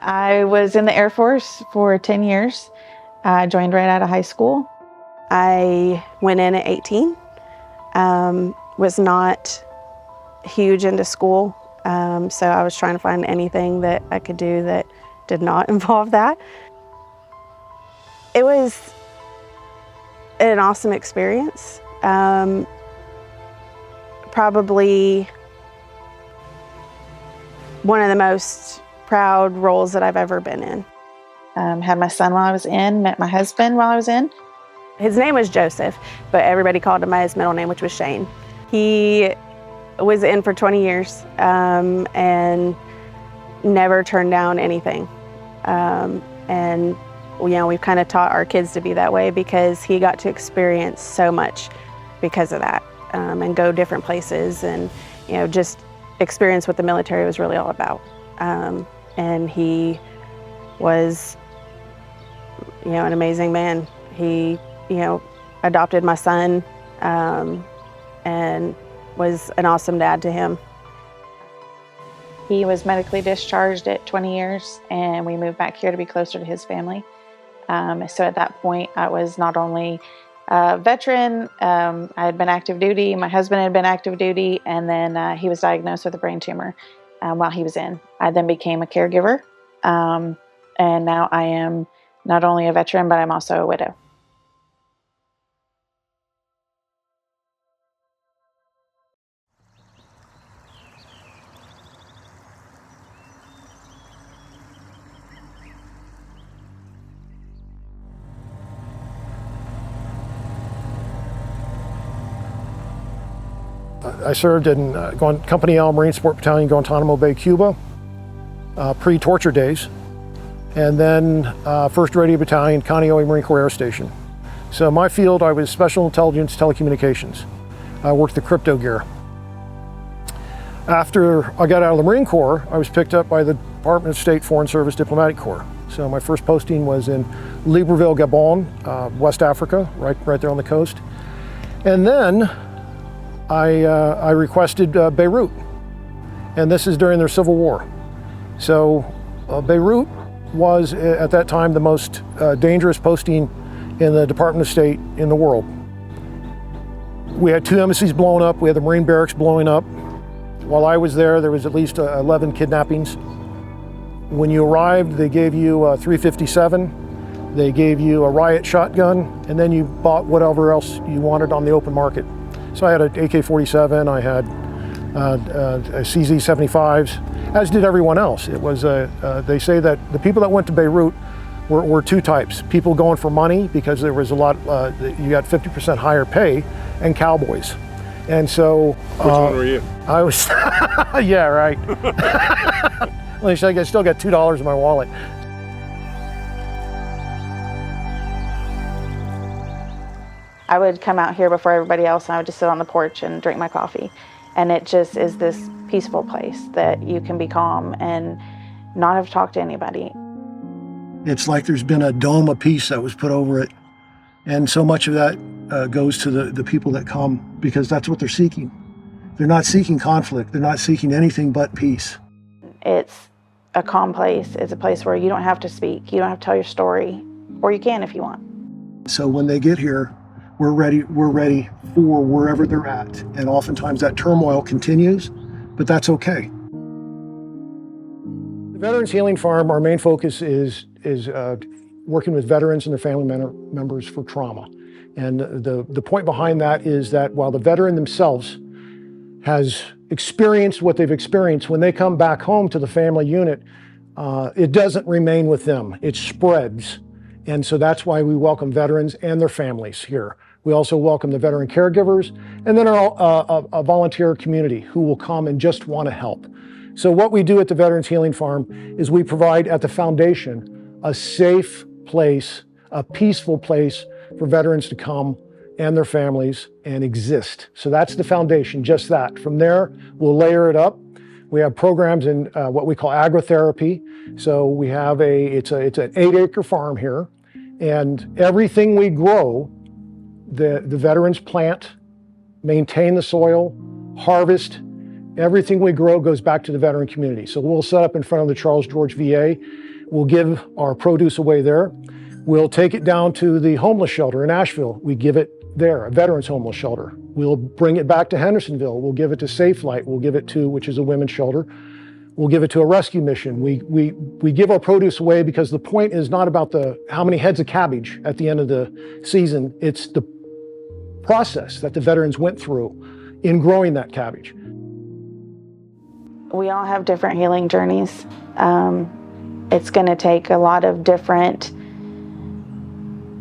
I was in the Air Force for 10 years. I joined right out of high school. I went in at 18, was not huge into school, so I was trying to find anything that I could do that did not involve that. It was an awesome experience. Probably one of the most proud roles that I've ever been in. Had my son while I was in, met my husband while I was in. His name was Joseph, but everybody called him by his middle name, which was Shane. He was in for 20 years and never turned down anything. And you know, we've kind of taught our kids to be that way because he got to experience so much because of that, and go different places and, you know, just experience what the military was really all about. And he was, you know, an amazing man. He, you know, adopted my son and was an awesome dad to him. He was medically discharged at 20 years, and we moved back here to be closer to his family. So at that point, I was not only a veteran, I had been active duty, my husband had been active duty, and then he was diagnosed with a brain tumor while he was in. I then became a caregiver, and now I am not only a veteran, but I'm also a widow. I served in Company L Marine Support Battalion, Guantanamo Bay, Cuba, pre-torture days, and then 1st Radio Battalion, Kaneohe Marine Corps Air Station. So my field, I was Special Intelligence Telecommunications. I worked the crypto gear. After I got out of the Marine Corps, I was picked up by the Department of State Foreign Service Diplomatic Corps. So my first posting was in Libreville, Gabon, West Africa, right there on the coast. And then I requested Beirut, and this is during their civil war. So Beirut was at that time the most dangerous posting in the Department of State in the world. We had 2 embassies blown up, we had the Marine barracks blowing up. While I was there, there was at least 11 kidnappings. When you arrived, they gave you a .357, they gave you a riot shotgun, and then you bought whatever else you wanted on the open market. So I had an AK-47, I had CZ-75s, as did everyone else. It was they say that the people that went to Beirut were 2 types. People going for money because there was a lot, you got 50% higher pay, and cowboys. And so— Which one were you? I was, yeah, right. At least I still got $2 in my wallet. I would come out here before everybody else, and I would just sit on the porch and drink my coffee. And it just is this peaceful place that you can be calm and not have to talk to anybody. It's like there's been a dome of peace that was put over it. And so much of that goes to the people that come, because that's what they're seeking. They're not seeking conflict. They're not seeking anything but peace. It's a calm place. It's a place where you don't have to speak. You don't have to tell your story, or you can if you want. So when they get here, we're ready for wherever they're at. And oftentimes that turmoil continues, but that's okay. The Veterans Healing Farm, our main focus is working with veterans and their family members for trauma. And the point behind that is that while the veteran themselves has experienced what they've experienced, when they come back home to the family unit, it doesn't remain with them, it spreads. And so that's why we welcome veterans and their families here. We also welcome the veteran caregivers, and then a volunteer community who will come and just want to help. So what we do at the Veterans Healing Farm is we provide at the foundation a safe place, a peaceful place for veterans to come and their families and exist. So that's the foundation, just that. From there, we'll layer it up. We have programs in what we call agrotherapy. So we have it's an 8-acre farm here, and everything we grow, the veterans plant, maintain the soil, harvest. Everything we grow goes back to the veteran community. So we'll set up in front of the Charles George VA. We'll give our produce away there. We'll take it down to the homeless shelter in Asheville. We give it there, a veterans homeless shelter. We'll bring it back to Hendersonville. We'll give it to Safe Light. We'll give it to, which is a women's shelter. We'll give it to a rescue mission. We give our produce away because the point is not about how many heads of cabbage at the end of the season. It's the process that the veterans went through in growing that cabbage. We all have different healing journeys. It's going to take a lot of different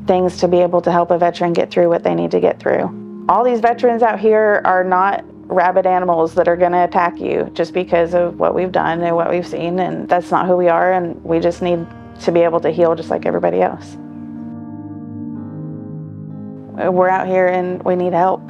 things to be able to help a veteran get through what they need to get through. All these veterans out here are not rabid animals that are going to attack you just because of what we've done and what we've seen, and that's not who we are, and we just need to be able to heal just like everybody else. We're out here and we need help.